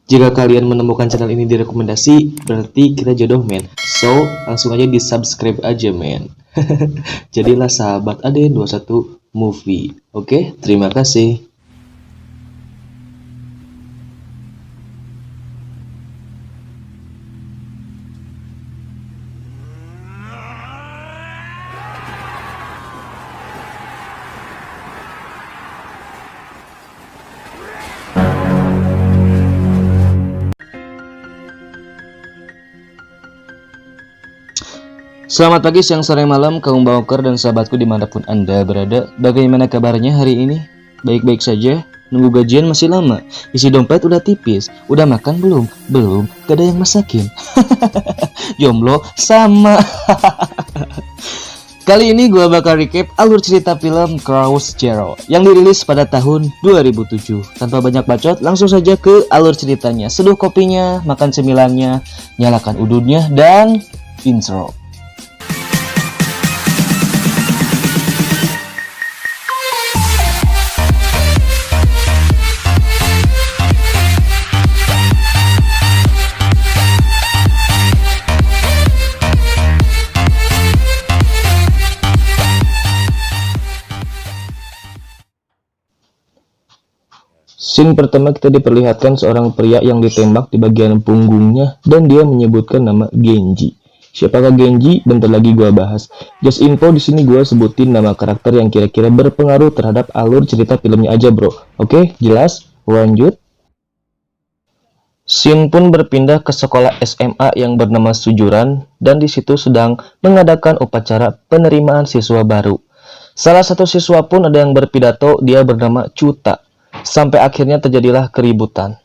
Jika kalian menemukan channel ini di rekomendasi, berarti kita jodoh men. So, langsung aja di subscribe aja men. Jadilah sahabat AD21 Movie. Oke, terima kasih. Selamat pagi, siang, sore, malam, kaum bawker dan sahabatku dimanapun Anda berada. Bagaimana kabarnya hari ini? Baik-baik saja? Nunggu gajian masih lama? Isi dompet udah tipis? Udah makan belum? Belum? Gak ada yang masakin? Jomblo? Sama. Kali ini gue bakal recap alur cerita film Cross Zero yang dirilis pada tahun 2007. Tanpa banyak bacot, langsung saja ke alur ceritanya. Seduh kopinya, makan cemilannya, nyalakan udunnya, dan intro. Scene pertama kita diperlihatkan seorang pria yang ditembak di bagian punggungnya dan dia menyebutkan nama Genji. Siapakah Genji? Bentar lagi gua bahas. Just info di sini gua sebutin nama karakter yang kira-kira berpengaruh terhadap alur cerita filmnya aja, bro. Oke, jelas? Lanjut. Scene pun berpindah ke sekolah SMA yang bernama Sujuran dan di situ sedang mengadakan upacara penerimaan siswa baru. Salah satu siswa pun ada yang berpidato, dia bernama Cuta. Sampai akhirnya terjadilah keributan.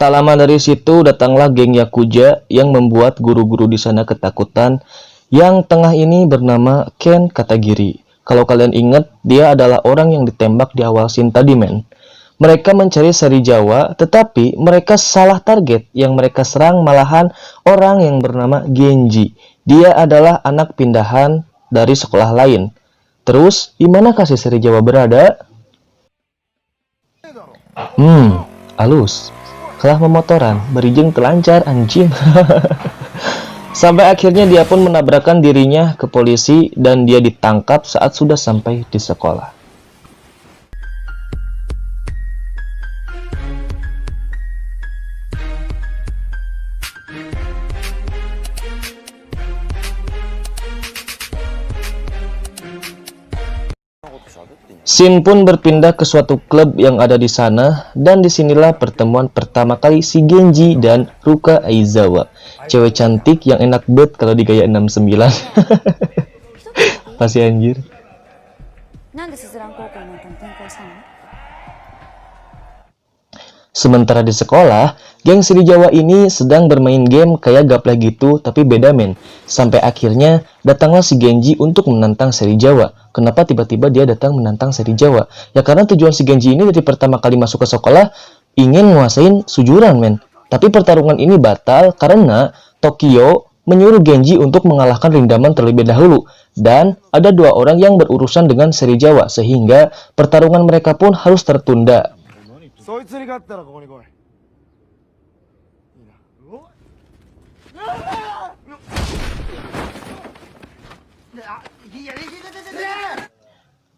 Tak lama dari situ datanglah geng Yakuza yang membuat guru-guru di sana ketakutan. Yang tengah ini bernama Ken Katagiri. Kalau kalian ingat, dia adalah orang yang ditembak di awal scene tadi men. Mereka mencari seri Jawa, tetapi mereka salah target. Yang mereka serang malahan orang yang bernama Genji. Dia adalah anak pindahan dari sekolah lain. Terus, di manakah si seri Jawa berada? Halus. Kalah memotoran, berijing telancar anjing. Sampai akhirnya dia pun menabrakkan dirinya ke polisi dan dia ditangkap saat sudah sampai di sekolah. Scene pun berpindah ke suatu klub yang ada di sana dan disinilah pertemuan pertama kali si Genji dan Ruka Aizawa, cewek cantik yang enak banget kalau digaya 69. Pasti anjir. Sementara di sekolah, geng Seri Jawa ini sedang bermain game kayak gaplek gitu, tapi beda men. Sampai akhirnya datanglah si Genji untuk menantang Seri Jawa. Kenapa tiba-tiba dia datang menantang Seri Jawa? Ya karena tujuan si Genji ini dari pertama kali masuk ke sekolah ingin nguasain Sujuran men. Tapi pertarungan ini batal karena Tokyo menyuruh Genji untuk mengalahkan Rindaman terlebih dahulu. Dan ada dua orang yang berurusan dengan Seri Jawa sehingga pertarungan mereka pun harus tertunda.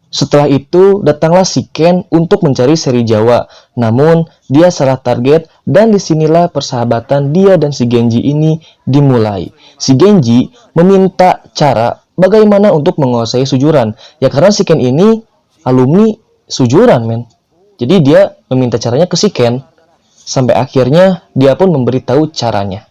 Setelah itu datanglah si Ken untuk mencari Seri Jawa. Namun dia salah target dan disinilah persahabatan dia dan si Genji ini dimulai. Si Genji meminta cara bagaimana untuk menguasai Sujuran. Ya karena si Ken ini alumni Sujuran men. Jadi dia meminta caranya ke si Ken. Sampai akhirnya dia pun memberitahu caranya.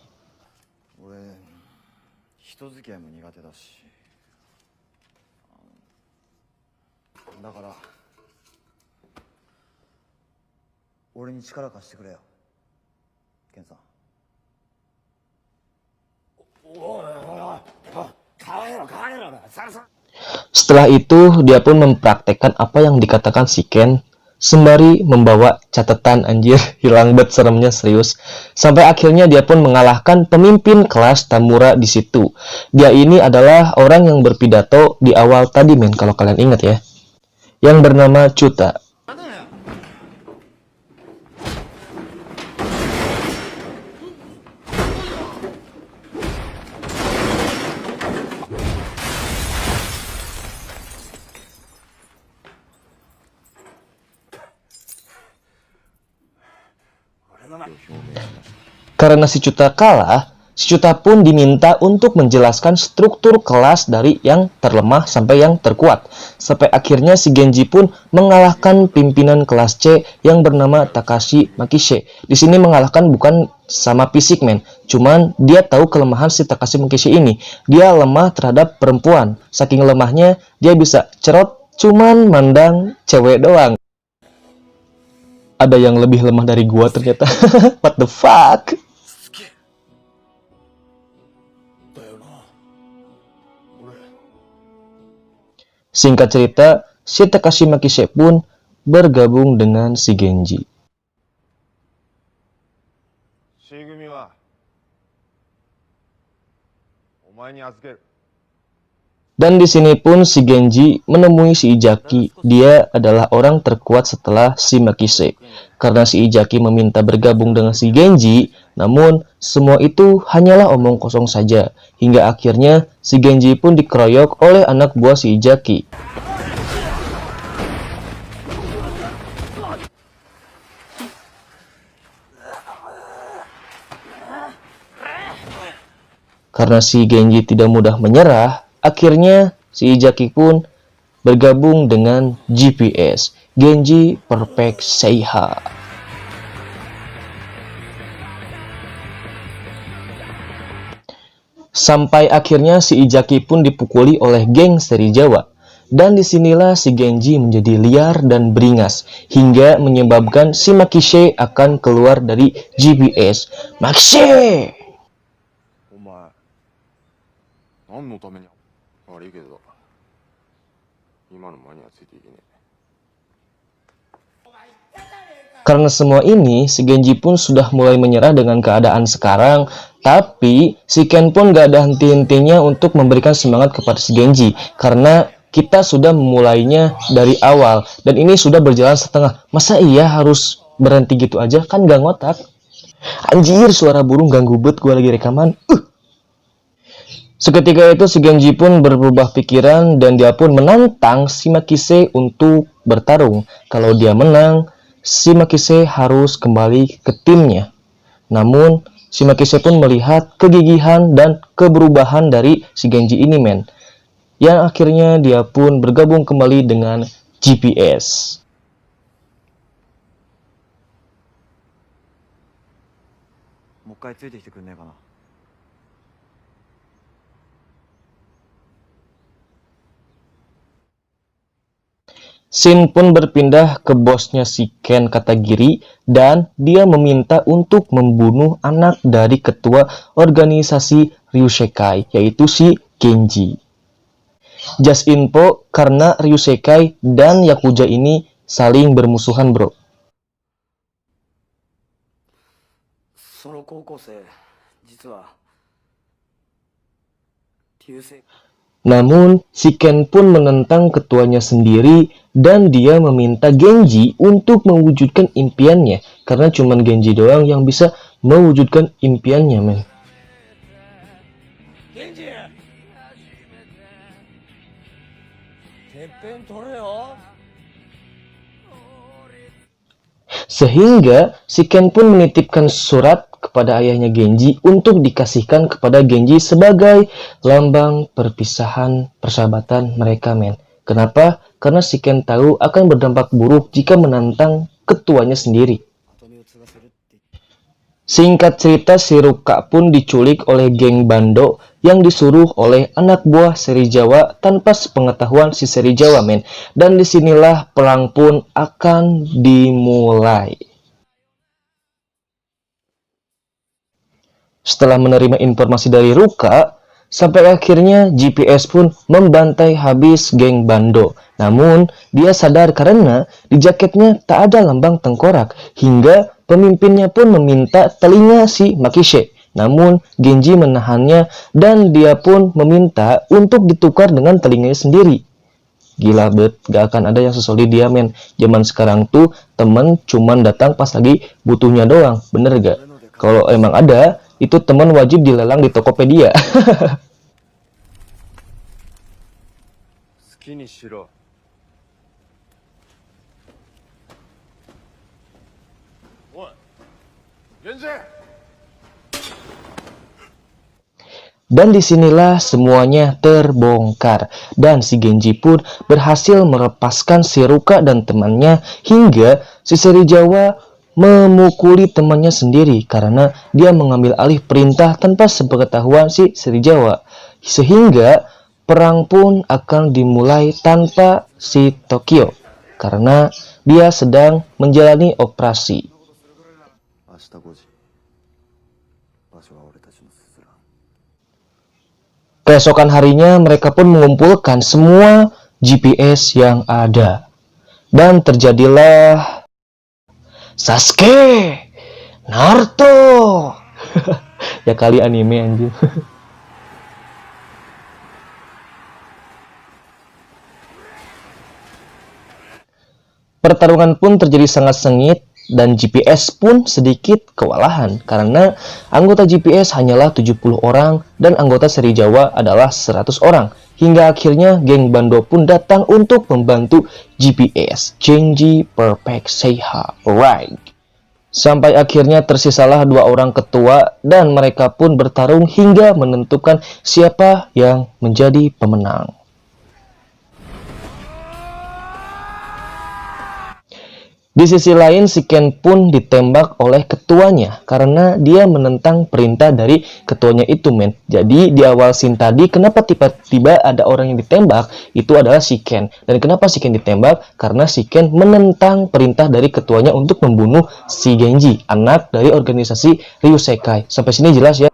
Setelah itu dia pun mempraktekkan apa yang dikatakan si Ken. sembari membawa catatan. Anjir, hilang banget seremnya, serius. Sampai akhirnya dia pun mengalahkan pemimpin kelas Tamura di situ. Dia ini adalah orang yang berpidato di awal tadi men, kalau kalian ingat ya, yang bernama Chuta. Karena si Chuta kalah, si Chuta pun diminta untuk menjelaskan struktur kelas dari yang terlemah sampai yang terkuat. Sampai akhirnya si Genji pun mengalahkan pimpinan kelas C yang bernama Takashi Makise. Di sini mengalahkan bukan sama fisik men, cuman dia tahu kelemahan si Takashi Makise ini. Dia lemah terhadap perempuan. Saking lemahnya, dia bisa cerot cuman mandang cewek doang. Ada yang lebih lemah dari gua ternyata. What the fuck? Singkat cerita, si Takashi Makise pun bergabung dengan si Genji. Dan di sini pun si Genji menemui si Ijaki. Dia adalah orang terkuat setelah si Makise. Karena si Ijaki meminta bergabung dengan si Genji, namun semua itu hanyalah omong kosong saja. Hingga akhirnya si Genji pun dikeroyok oleh anak buah si Ijaki. Karena si Genji tidak mudah menyerah, akhirnya si Ijaki pun bergabung dengan GPS, Genji Perfect Seiha. Sampai akhirnya si Ijaki pun dipukuli oleh geng seri Jawa. Dan disinilah si Genji menjadi liar dan beringas, hingga menyebabkan si Makise akan keluar dari GPS. Makise! Karena semua ini, si Genji pun sudah mulai menyerah dengan keadaan sekarang. Tapi, si Ken pun gak ada henti-hentinya untuk memberikan semangat kepada si Genji. Karena kita sudah memulainya dari awal. Dan ini sudah berjalan setengah. Masa iya harus berhenti gitu aja? Kan gak ngotak. Anjir, suara burung ganggu bet gue lagi rekaman. Seketika itu si Genji pun berubah pikiran dan dia pun menantang si Makise untuk bertarung. Kalau dia menang, si Makise harus kembali ke timnya. Namun, si Makise pun melihat kegigihan dan keberubahan dari si Genji ini men. Yang akhirnya dia pun bergabung kembali dengan GPS. Shin pun berpindah ke bosnya si Ken Katagiri dan dia meminta untuk membunuh anak dari ketua organisasi Ryusekai, yaitu si Genji. Just info, karena Ryusekai dan Yakuza ini saling bermusuhan bro. Namun, si Ken pun menentang ketuanya sendiri dan dia meminta Genji untuk mewujudkan impiannya. Karena cuma Genji doang yang bisa mewujudkan impiannya, men. Sehingga, si Ken pun menitipkan surat kepada ayahnya Genji untuk dikasihkan kepada Genji sebagai lambang perpisahan persahabatan mereka men. Kenapa? Karena si Ken tahu akan berdampak buruk jika menantang ketuanya sendiri. Singkat cerita, si Ruka pun diculik oleh geng Bando yang disuruh oleh anak buah seri Jawa tanpa sepengetahuan si seri Jawa men. Dan disinilah perang pun akan dimulai. Setelah menerima informasi dari Ruka, Sampai akhirnya GPS pun membantai habis geng Bando. Namun, dia sadar karena di jaketnya tak ada lambang tengkorak, hingga pemimpinnya pun meminta telinga si Makishe. Namun, Genji menahannya dan dia pun meminta untuk ditukar dengan telinganya sendiri. Gila bet, gak akan ada yang sesolid dia men. Zaman sekarang tuh temen cuman datang pas lagi butuhnya doang, bener gak? Kalau emang ada, itu temen wajib dilelang di Tokopedia. 好きにしろ。おい、源氏。 Dan disinilah semuanya terbongkar. Dan si Genji pun berhasil melepaskan si Ruka dan temannya hingga si Serizawa memukuli temannya sendiri karena dia mengambil alih perintah tanpa sepengetahuan si Serizawa. Sehingga perang pun akan dimulai tanpa si Tokyo karena dia sedang menjalani operasi. 明日5時。場所は俺たちのすすらん。 Keesokan harinya mereka pun mengumpulkan semua GPS yang ada. Dan terjadilah Sasuke, Naruto. Ya kali anime anjing. Pertarungan pun terjadi sangat sengit dan GPS pun sedikit kewalahan karena anggota GPS hanyalah 70 orang dan anggota Serizawa adalah 100 orang. Hingga akhirnya geng Bando pun datang untuk membantu GPS, Genji Perfect Seiha, right. Sampai akhirnya tersisalah 2 orang ketua dan mereka pun bertarung hingga menentukan siapa yang menjadi pemenang. Di sisi lain, si Ken pun ditembak oleh ketuanya karena dia menentang perintah dari ketuanya itu, men. Jadi di awal scene tadi, kenapa tiba-tiba ada orang yang ditembak? Itu adalah si Ken. Dan kenapa si Ken ditembak? Karena si Ken menentang perintah dari ketuanya untuk membunuh si Genji, anak dari organisasi Ryusekai. Sampai sini jelas ya?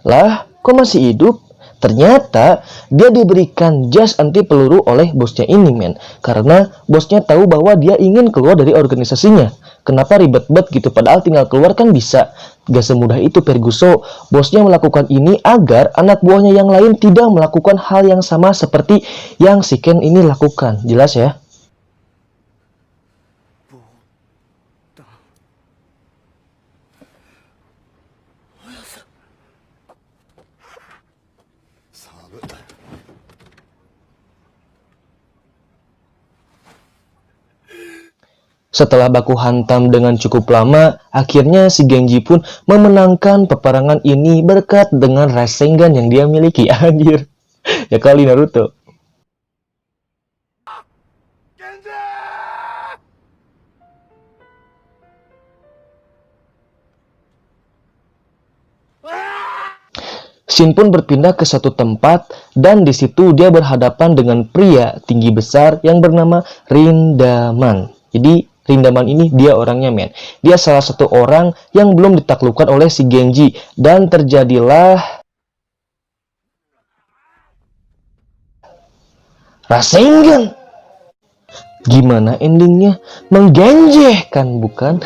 Lah, kok masih hidup? Ternyata dia diberikan jas anti peluru oleh bosnya ini, men. Karena bosnya tahu bahwa dia ingin keluar dari organisasinya. Kenapa ribet banget gitu? Padahal tinggal keluar kan bisa. Gak semudah itu, Perguso. Bosnya melakukan ini agar anak buahnya yang lain tidak melakukan hal yang sama seperti yang si Ken ini lakukan. Jelas ya? Setelah baku hantam dengan cukup lama, akhirnya si Genji pun memenangkan peperangan ini berkat dengan Rasengan yang dia miliki. Anjir, ya kali Naruto. Shin pun berpindah ke satu tempat dan di situ dia berhadapan dengan pria tinggi besar yang bernama Rindaman. Jadi Rindaman ini dia orangnya, men. Dia salah satu orang yang belum ditaklukkan oleh si Genji dan terjadilah Rasengan. Gimana endingnya? Menggenjehkan, bukan?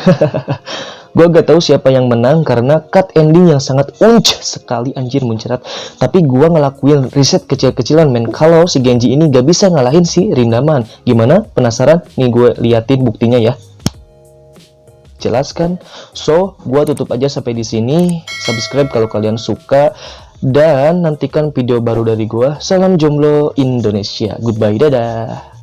Gue gak tahu siapa yang menang karena cut ending yang sangat unc sekali, anjir muncrat. Tapi gue ngelakuin riset kecil-kecilan, men. Kalau si Genji ini gak bisa ngalahin si Rindaman. Gimana? Penasaran? Nih gue liatin buktinya ya. Jelas kan? So, gue tutup aja sampai di sini. Subscribe kalau kalian suka. Dan nantikan video baru dari gue. Salam jomblo Indonesia. Goodbye, dadah.